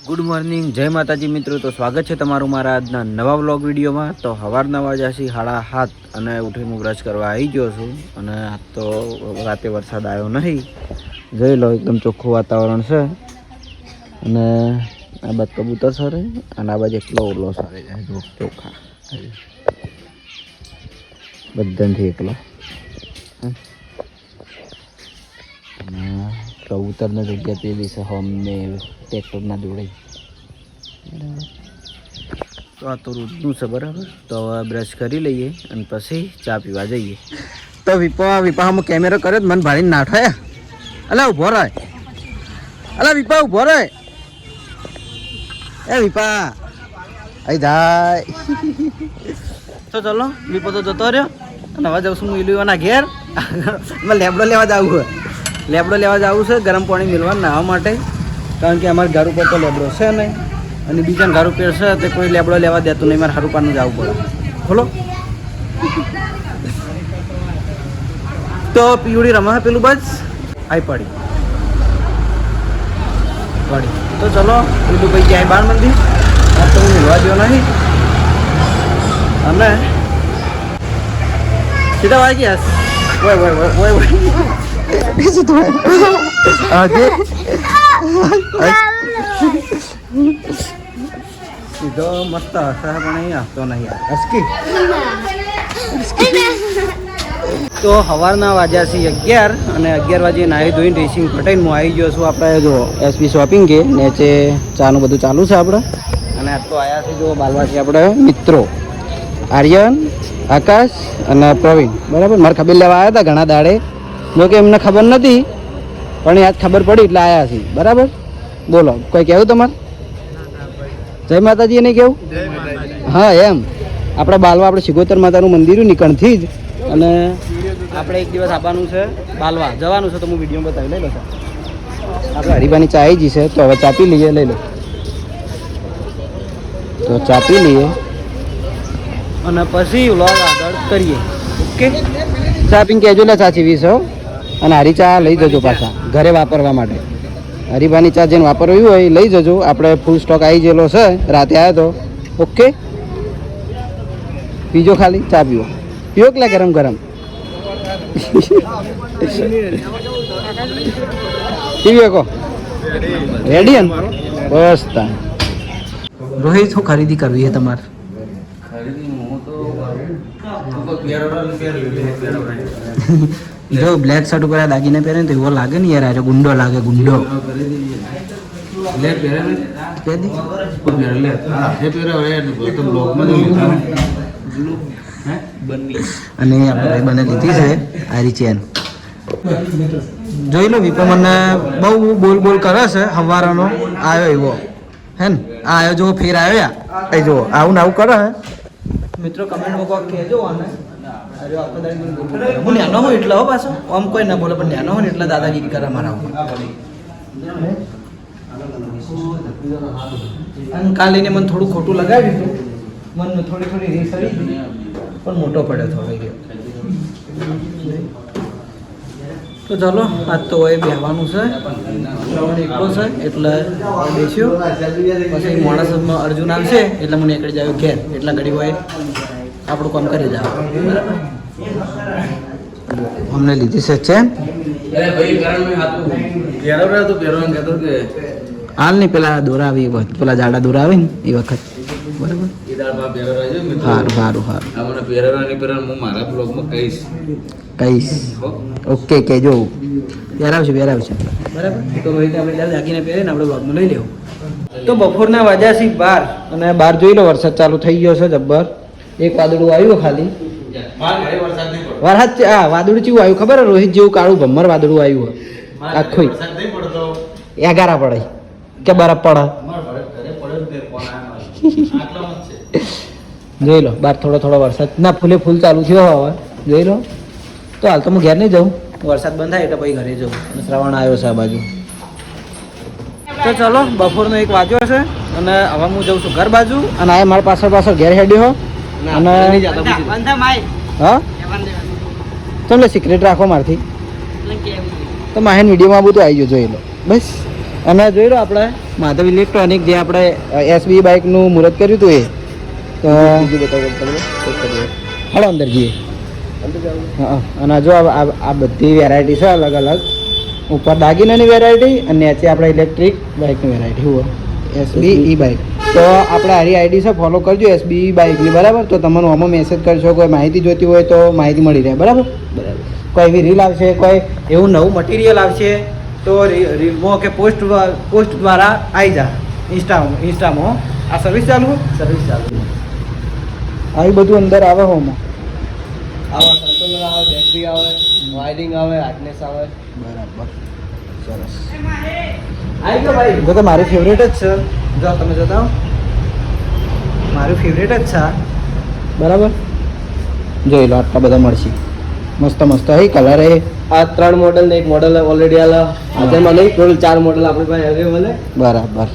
Good morning, જય માતાજી મિત્રો. તો સ્વાગત છે તમારું મારા આજના નવા વ્લોગ વિડીયોમાં. તો સવારના વાગ્યા છે 7:30 અને ઉઠીને હું બ્રશ કરવા આવી ગયો છું. અને આજ તો રાતે વરસાદ આવ્યો નહીં, જોઈ લો એકદમ ચોખ્ખું વાતાવરણ છે. અને આ બાદ કબૂતર સરે અને આ બાજુ એકલો ઓરલો સરે જાય, જો ચોખ્ખા બધાથી એકલો. અને કબૂતરની જગ્યા પેલી છે હોમને ટ્રેક્ટરના જોડે. બરાબર, તો આ તો રોજનું છે. બરાબર, તો હવે બ્રશ કરી લઈએ અને પછી ચા પીવા જઈએ. તો વિપામાં કેમેરો કર્યો મને ભાડીને નાઠાયા. અલા ઉભો રહે, અલા વિપા ઉભો રહે. એ વિપા અહીં જાય. તો ચલો, વિપો તો જતો રહ્યો અને હવે જાઉં છું હું ઇલુવાના ઘેર. લેબડો લેવા જવું છે, ગરમ પાણી મેળવા નાહવા માટે. કારણ કે અમારા ઘર ઉપર તો લેબડો છે નહીં અને બીજાને ઘર ઉપર છે તે કોઈ લેબડો લેવા દેતું નહીં. મારે સારું પાનું જવું પડે. ખોલો. તો પીવડી રમા પેલું બસ આવી પડી. તો ચલો પેલું ભાઈ ક્યાંય બાર મંદિર તો હું મેળવા દો નહીં. અને સીધા વાગી ગયા. સીધો મસ્ત હશે પણ અહીં હસતો નહીં. તો સવારના વાગ્યા છે 11 અને 11 વાગે નાહી ધોઈને ડ્રેસિંગ પટાઈને હું આવી ગયો છું. આપણે જો એસપી શોપિંગ કે નીચે ચાનું બધું ચાલુ છે આપણે. અને આ તો આવ્યા છે જો બાલવાથી આપણે મિત્રો આર્યન, આકાશ અને પ્રવીણ. બરાબર, મારે ખબર લેવા આવ્યા હતા ઘણા દાડે, જો કે એમને ખબર નથી પણ આજ ખબર પડી એટલે આવ્યા છીએ. બરાબર, બોલો કોઈ કહેવું તમારે? જય માતાજી નહીં કેવું? હા એમ આપણે બાલવા આપણે સિગોતર માતાનું મંદિર નીકળથી જ. અને આપણે એક દિવસ આવવાનું છે બાલવા જવાનું છે, તો હું વિડીયો બતાવી લઈ લો. આપણે હરીબાની ચા આવી જશે, તો હવે ચા પી લઈએ. લઈ લો, તો ચા પી લઈએ અને પછી વ્લોગ આગળ કરીએ. ઓકે, ચા પીને કહેજો લે ચા ચીવીશ. અને હારી ચા લઈ જજો પાછા ઘરે વાપરવા માટે. હરીબાની ચા જેને વાપરવી હોય લઈ જજો. આપણે ફૂલ સ્ટોક આવી ગયેલો છે, રાતે આવ્યો તો. ઓકે, પીજો, ખાલી ચા પીવો. પીવો કે ગરમ ગરમ પીવી શકો? રેડી ને? બસ તા રોહિત, શું ખરીદી કરવી છે તમારે? જો બ્લેક શર્ટ ઉપર દાગીને પહેરે ને તો એવો લાગે ને યાર, આ ગુંડો લાગે, ગુંડો. અને આપણે બને લીધી છે આરી ચેન. જોઈ લો, વિપો મને બહુ બોલ કરે છે. હવારાનો આવ્યો એવો હે ને, આ આવ્યો જો ફેર આવ્યા એ જો આવું ને આવું કરે હે. મિત્રો કમેન્ટમાં કોઈ કહેજો. અને હું નાનો હોય એટલે હો પાછો આમ કોઈ ના બોલે, પણ નાનો હોય ને એટલે દાદાગીરી કરે મારા ઉપર. અને કાલીને મને થોડું ખોટું લગાવ્યું હતું, મને થોડી રીસ આવી હતી પણ મોટો પડ્યો થોડો ગયો. તો ચાલો આજ તો હોય બેહવાનું છે, એકલો છે એટલે બેસ્યો. પછી માણસમાં અર્જુન આવશે એટલે મને એકડે જાવ ઘેર, એટલા ઘડી હોય આપણું કામ કરી જાવ. બરાબર, અમને લીધી છે ચેન. હાલ નહીં, પેલા દોરા આવી વખત, પેલા જાડા દોરા આવે ને એ વખત. બરાબર, સારું. કહીશ. ઓકે, કહેજો. પહેરાવશે. બરાબર, તો ભાઈ આપણે દાગીને પહેરીને આપણે બ્લોગમાં લઈ લેવું. તો બપોરના વાગ્યા છે 12 અને બહાર જોઈ લો વરસાદ ચાલુ થઈ ગયો છે જબ્બર. એક વાદળું આવ્યું ખાલી. વરસાદ હા, વાદળું કેવું આવ્યું ખબર? રોહિત જેવું કાળું ભમ્મર વાદળું આવ્યું આખું. 11 પડે કે બરફ પડે? જોઈ લો બહાર થોડો વરસાદ ના ફૂલ ચાલુ થયો હવે. જોઈ લો. તો હાલ તો હું ઘેર નહીં જાઉં, વરસાદ બંધ થાય એટલે પછી ઘરે જાઉં. શ્રાવણ આવ્યો છે આ બાજુ. તો ચલો, બપોરનો 1 વાગ્યો છે અને હવે હું જાઉં છું ઘર બાજુ. અને આ મારા પાછળ ઘેર હેડ્યો. અને હા, તમને સિક્રેટ રાખો મારથી. તો માહેન વિડીયોમાં બધું આવી ગયું, જોઈ લો. બસ અને જોઈ લો આપણે માધવ ઇલેક્ટ્રોનિક જે આપણે એસબી બાઇકનું મુહૂર્ત કર્યું હતું એ તો હાલો અંદર જઈએ. હા અને જો આ બધી વેરાયટી છે અલગ અલગ. ઉપર દાગીનાની વેરાયટી અને નીચે આપણે ઇલેક્ટ્રિક બાઇકની વેરાયટી હોય એસબી ઈ બાઇક. તો આપણે આરી આઈડી છે ફોલો કરજો એસબી બાઇકની બરાબર. તો તમને આમાં મેસેજ કરશો કોઈ માહિતી જોઈતી હોય તો માહિતી મળી રહે બરાબર. કોઈ એવી રીલ આવશે કોઈ એવું નવું મટીરિયલ આવશે તો રીલમાં કે પોસ્ટ દ્વારા આવી જા ઇન્સ્ટામાં. આ સર્વિસ ચાલુ આવી બધું અંદર આવે હોમાં આવા કંટ્રોલર આવે, બેટરી આવે, વાયરિંગ આવે, હાર્ડનેસ આવે. બરાબર સરસ આવી ગયો ભાઈ. જો તો મારી ફેવરેટ જ છે. જો તમે જોતા મારું ફેવરેટ જ છે આ. બરાબર જોઈ લો આટલા બધા મળશે મસ્ત મસ્ત હે કલર એ. આ 3 મોડલ ને એક મોડલ ઓલરેડી આલા હાજરમાં નહીં, ટોટલ 4 મોડલ આપણી પાસે અવેલેબલ છે. બરાબર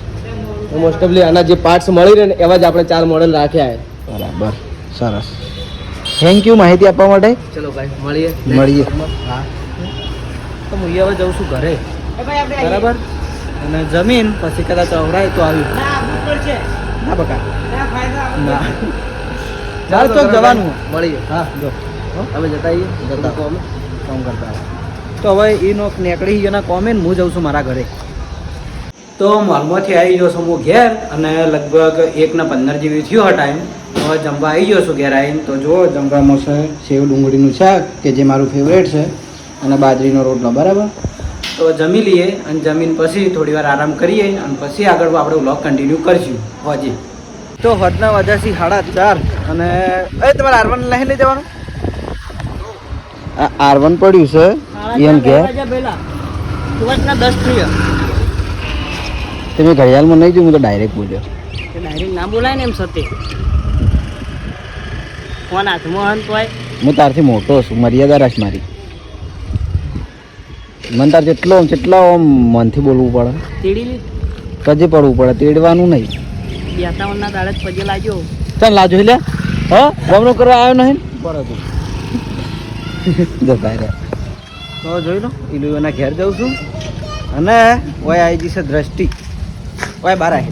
મોસ્ટ ઓફલી આના જે પાર્ટ્સ મળી રહે ને એવા જ આપણે 4 મોડલ રાખ્યા છે. બરાબર સરસ. થેન્ક યુ માહિતી આપવા માટે. ચલો ભાઈ મળીએ. હા તો હું હવે જઉં છું ઘરે બરાબર. અને જમીન પછી કદાચ અવરાય તો આવી ના બકા ના ચાલ તો જવાનું મળીએ. હા જો અમે જતા આવીએ. જતા કોમ કામ કરતા તો હવે એનો નીકળી ગયો કોમે ને હું જાઉં છું મારા ઘરે. તો મોલમાંથી આવી ગયો છું હું ઘેર અને લગભગ 1:15 જેવી થયો ટાઈમ. હવે જમવા આવી ગયો છું ઘેર આવીને. તો જુઓ જમવામાં છે સેવ ડુંગળીનું શાક કે જે મારું ફેવરેટ છે અને બાજરીનો રોટલો બરાબર. તો જમી લઈએ અને જમીન પછી થોડી વાર આરામ કરીએ અને પછી આગળ આપણે વ્લોગ કન્ટિન્યુ કરીશું હજી. તો હદના વાગ્યાથી 4:30 અને તમારે R1 લઈને લઈ જવાનું. R1 પડ્યું છે એમ ઘેર. તમે ઘડિયાળમાં નહીં જોયું હું તો ડાયરેક્ટ બોલ્યો. ડાયરેક્ટ ના બોલાય ને એમ સતે ફોન હાથમાં હોય હું તારથી મોટો છું મર્યાદા રાખ મારી. મને તાર જેટલો મનથી બોલવું પડે તેડી કજે પડવું પડે તેડવાનું નહીં. 52 દાડે જ પગે લાગ્યો. ચાલ લાજો લે હા ગમનો કરવા આવ્યો નહીં બરાબર. જતા રહ્યા તો જોઈ લો ઇલુના ઘેર જાઉં છું અને ઓય આવી જશે દ્રષ્ટિ. ઓય બાર આવે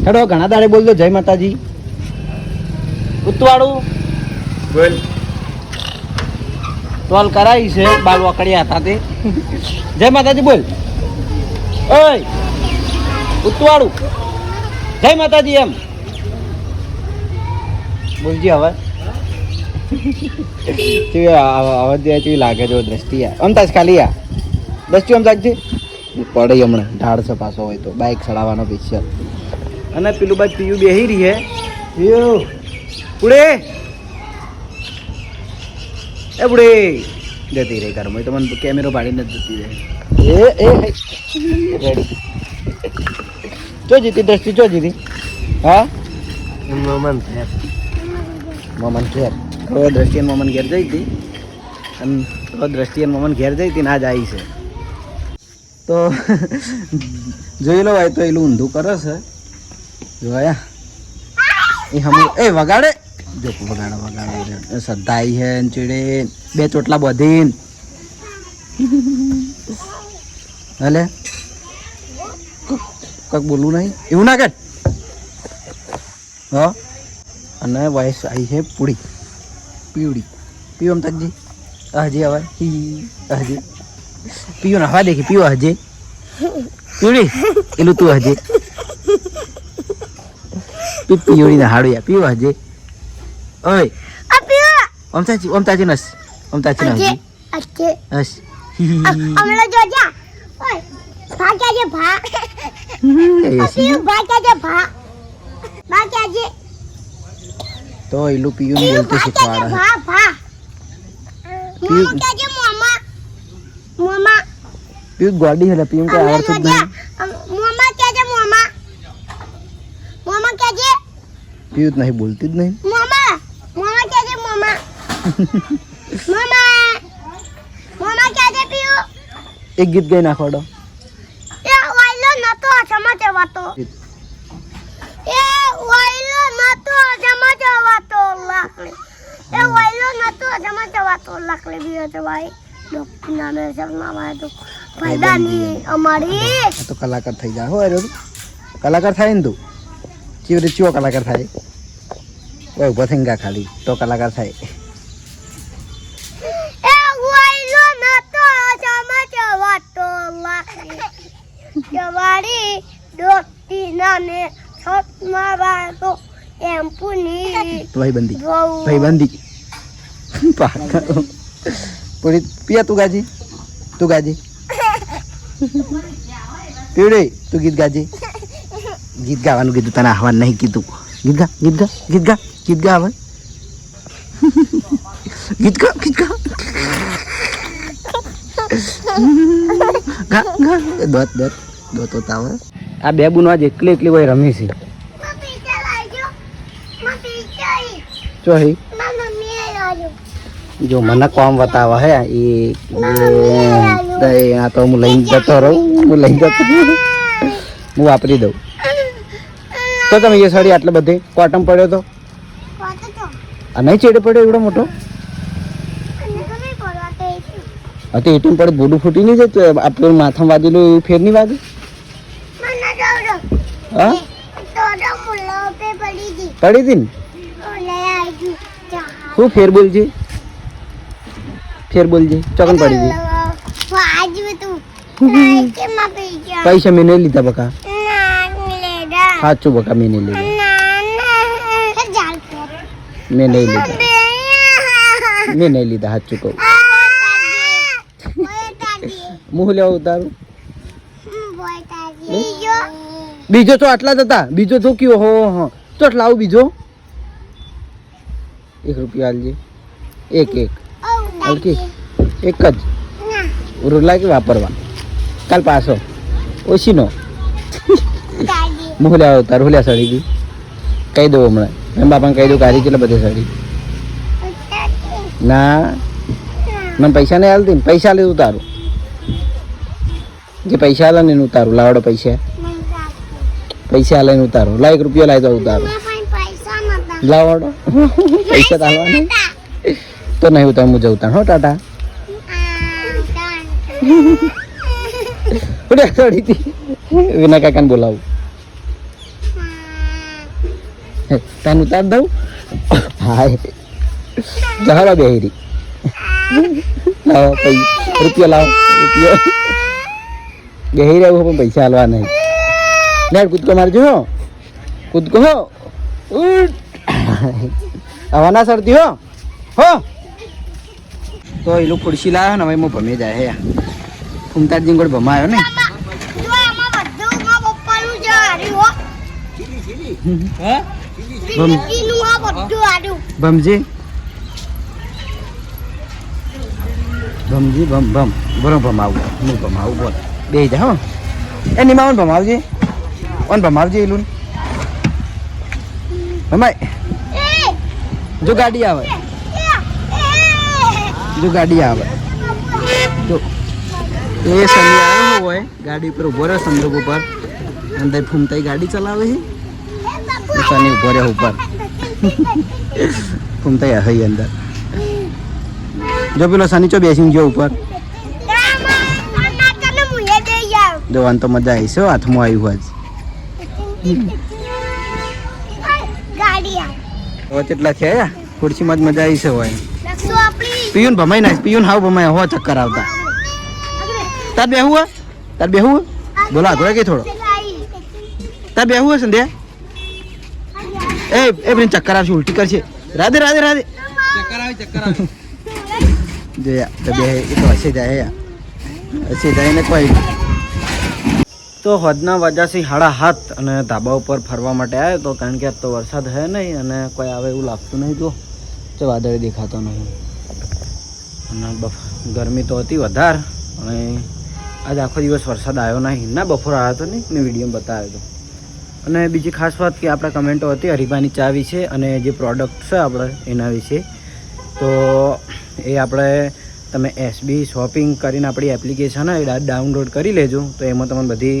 હેડો ઘણા દાડે બોલ દો જય માતાજી. ઉતવાળું બોલ. ટોલ કરાવી છે બાલ વકડ્યા હતા તે. જય માતાજી બોલ. ઓય ઉતવાળું જય માતાજી એમ બોલજી હવે. અવાજ કેવી લાગે છે દ્રષ્ટિ આમ તાજ ખાલી આ દ્રષ્ટિ આમ તાકજી પડે હમણાં ઢાળ છે પાછો હોય તો બાઇક ચડાવવાનો પિક્ચર. અને પેલું બાદ પીયું બેહી રહી હે પુડે એ પુડે જતી રહી ઘરમાં તો મને કેમેરો પાડીને જ જતી રહે. એ રેડી ચો જીતી દ્રષ્ટિ ચો જીતી. હા મમન ઘેર હવે દ્રષ્ટિ મમન ઘેર જઈ હતી અને દ્રષ્ટિ મમન ઘેર જઈ હતી ને આજ આવી છે. તો જોઈ લો ભાઈ તો એલું ઊંધું કરે છે જોયા એ હમ એ વગાડે જો વગાડે સદાઈ હે ચીડે 2 ચોટલા બધીન હલે કક બોલવું નહીં એવું ના કર. હા અને વયસ આવી છે પૂડી પીવડી પીવો તકજી હજી હવે હજી પીવો ને હવા દેખી પીવો હજી પીવડી એલું તું હજી પીવડી ને હાડું યા પીવો હજી. ઓય ઓમતાજી નસ ઓમતાજી નસ નસ અમલા જોજા ઓય ભા કેજે ભા પીયું ભા કેજે ભા કેજે તો એલું પીયું બોલતે શીખવાડે. ભા ભા મોમા કેજે મોમા મોમા પીયું ગોડી હે પીયું કે આવડતું જ નહીં. મોમા કેજે મોમા મોમા કેજે પીયું નહીં બોલતી જ નહીં. મોમા મોમા કેજે મોમા મોમા મોમા કેજે પીયું એક ગીત ગાઈ નાખવાડો. એ વાયલો નતો સમાતે વાતો એ વાયલો નતો સમાતે વાતો લાકડી એ વાયલો નતો સમાતે વાતો લાકડી બીયો તો ભાઈ ડોક્ટર નામે શર્મા વાળા તો ફાયદાની અમારી આ તો કલાકાર થઈ જાય હોય તું કલાકાર થાય ને તું ચીવરી ચીવો કલાકાર થાય ઓય ઉભો થઈને ગા ખાલી તો કલાકાર થાય એ વાયલો નતો ચમચો વાતો લાગે જવારી ડોક્ટર નામે શર્મા વાળા તો એમ પુની ભાઈબંધી પાકા પૂરી પિયા તું ગાજી પીવડે તું ગીત ગાજી ગીત ગાવાનું કીધું તને આહવાન નહીં કીધું ગીત ગા હવે ગીત ગા દોત આવે આ બે બુનો આજ એકલી હોય રમી છે ચો હી જો મને કોમ બતાવે હે આ તો હું લઈને જતો રહું હું વાપરી દઉં તો તમે એ સાડી આટલે બધે કોટમ પડ્યો તો આ નહીં ચેડે પડ્યો એવડો મોટો હા તો એટીએમ પડે બોડું ફૂટી નહીં જાય તો આપણું માથામાં વાગેલું એવું ફેર નહીં વાગે હા પડી હતી ને શું ફેર બોલજે ચોકન પડી ગઈ પૈસા મેં નહીં લીધા બકા સાચું બકા મેં નહીં લીધા સાચું કહું મું લેવા ઉતારું બીજો તો આટલા જ હતા બીજો તો કયો હો ચોટ લાવું બીજો 1 રૂપિયા આલજે એક જ ઉરુલા કે વાપરવા કાલ પાછો ઓછીનો મું લેવા ઉતારું હુલ્યા સડી ગઈ કહી દઉં હમણાં એમ બાપાને કહી દઉં કાઢી કેટલા બધે સડી ના મને પૈસા નહીં હાલતી ને પૈસા લઈ ઉતારું જે પૈસા હાલે ને ઉતારું લાવડો પૈસા લઈને ઉતારું લા 1 રૂપિયા લાવી દો ઉતારું લાવડો પૈસા તો હાલવા નહીં તો નહીં ઉતાર હું જઉં હો ટાટા વિના કાકાને બોલાવું તને ઉતાર દઉં હાય જહાડો બેહરી લાવો રૂપિયા બેહી રહ્યું પણ પૈસા હાલવા નહીં લે કૂદકો મારજો કૂદકો હો આવા ના સરતી હો તો એ લોકો ખુરશી લાવ્યો ને હવે હું ભમે જાય હે ફૂમતાજી ગોળ ભમાયો ને ભમજી બરો ભમાવું હું ભમાવું બોલ બે જા હો એ નિમાવન ભમાવજે ભમાવજે એલું ભમાય જો ગાડી આવે જો એ સની આવ્યો હોય ગાડી ઉપર ઉભો રહ્યો સંદર્ભ ઉપર અંદર ફૂમતાઈ ગાડી ચલાવે છે સની ઉભો રહ્યો ઉપર ફૂમતાઈ હઈ અંદર જો પેલો સની ચો બેસી ગયો ઉપર જોવાનું તો મજા આવી છે હાથમાં આવ્યું હવે કેટલા થયા ખુરશીમાં જ મજા આવી છે હોય પીયુન ભમાઈ નાખ પીયુન હાવ ભમાય હો ચક્કર આવતા તાર બેહું બોલો આગળ કે થોડો તાર બેહું સંધ્યા એ બેન ચક્કર આવશે ઉલટી કરશે રાધે ચક્કર આવે જોયા તો બે એ તો હશે જાય ને કોઈ તો હદના વાજાથી 7:30 અને ધાબા ઉપર ફરવા માટે આવ્યો તો કારણ કે આજ તો વરસાદ હે નહીં અને કોઈ આવે એવું લાગતું નહીં તો વાદળ દેખાતો નહીં અને ગરમી તો હતી વધારે અને આજ આખો દિવસ વરસાદ આવ્યો નહીં ના બપોર આવ્યો હતો નહીં મેં વિડીયોમાં બતાવ્યો હતો અને બીજી ખાસ વાત કે આપણા કમેન્ટો હતી હરીબાની ચા વિશે અને જે પ્રોડક્ટ છે આપણે એના વિશે તો એ આપણે તમે એસબી શોપિંગ કરીને આપણી એપ્લિકેશન એ ડાઉનલોડ કરી લેજો તો એમાં તમને બધી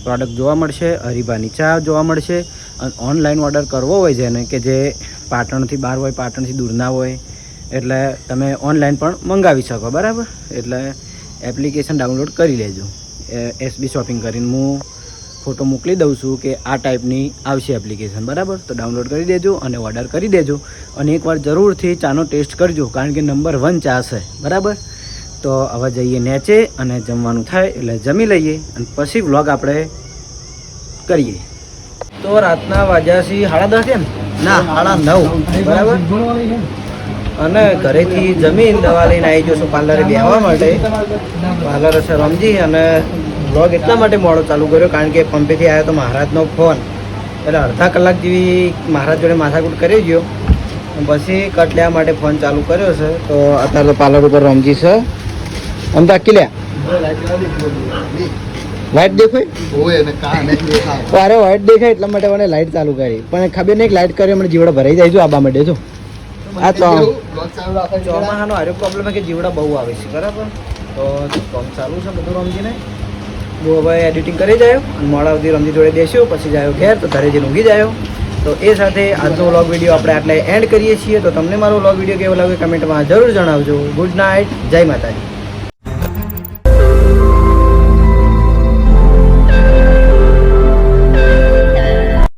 પ્રોડક્ટ જોવા મળશે હરીબાની ચા જોવા મળશે અને ઓનલાઈન ઓર્ડર કરવો હોય જેને કે જે પાટણથી બહાર હોય પાટણથી દૂર ના હોય એટલે તમે ઓનલાઈન પણ મંગાવી શકો, બરાબર. એટલે એપ્લિકેશન ડાઉનલોડ કરી લેજો. એસબી શોપિંગ કરીને હું ફોટો મોકલી દઉં છું કે આ ટાઈપની આવશે એપ્લિકેશન, બરાબર. તો ડાઉનલોડ કરી દેજો અને ઓર્ડર કરી દેજો. અને એકવાર જરૂરથી ચાનો ટેસ્ટ કરજો, કારણ કે નંબર 1 ચા છે, બરાબર. તો હવે જઈએ નેચે અને જમવાનું થાય એટલે જમી લઈએ અને પછી વ્લોગ આપણે કરીએ. તો રાતના વાગ્યા છે 10:30 કેમ ના 9:30, બરાબર. અને ઘરેથી જમીન દવા લઈને આવી જશું પાર્લરે બેસવા માટે. પાર્લર હશે રમજી. અને વ્લોગ એટલા માટે મોડો ચાલુ કર્યો કારણ કે પંપેથી આવ્યો તો મહારાજનો ફોન, એટલે અડધા કલાક જેવી મહારાજ જોડે માથાકૂટ કરી ગયો. પછી કટ લેવા માટે ફોન ચાલુ કર્યો છે. તો અત્યારે તો પાર્લર ઉપર રમજી છે. આમ તો આખી લ્યા લાઈટ દેખાય અરે વાઇટ દેખાય એટલા માટે મને લાઈટ ચાલુ કરી, પણ ખબર નહીં લાઈટ કરી મને જીવડા ભરાઈ જાય. જો આબા માટે જો આ તો ચોમાસાનો આરો પ્રોબ્લેમ કે જીવડા બહુ આવે છે, બરાબર. તો કામ ચાલુ છે બધું રમજીને. હું હવે એડિટિંગ કરી જાય અને મોડા સુધી રમજી જોડે બેસ્યો, પછી જાય ઘેર તો ઘરે જઈને ઊંઘી જાય. તો એ સાથે આજનો વ્લોગ વિડીયો આપણે આટલે એન્ડ કરીએ છીએ. તો તમને મારો વ્લોગ વિડીયો કેવો લાગ્યો કમેન્ટમાં જરૂર જણાવજો. ગુડ નાઇટ, જય માતાજી.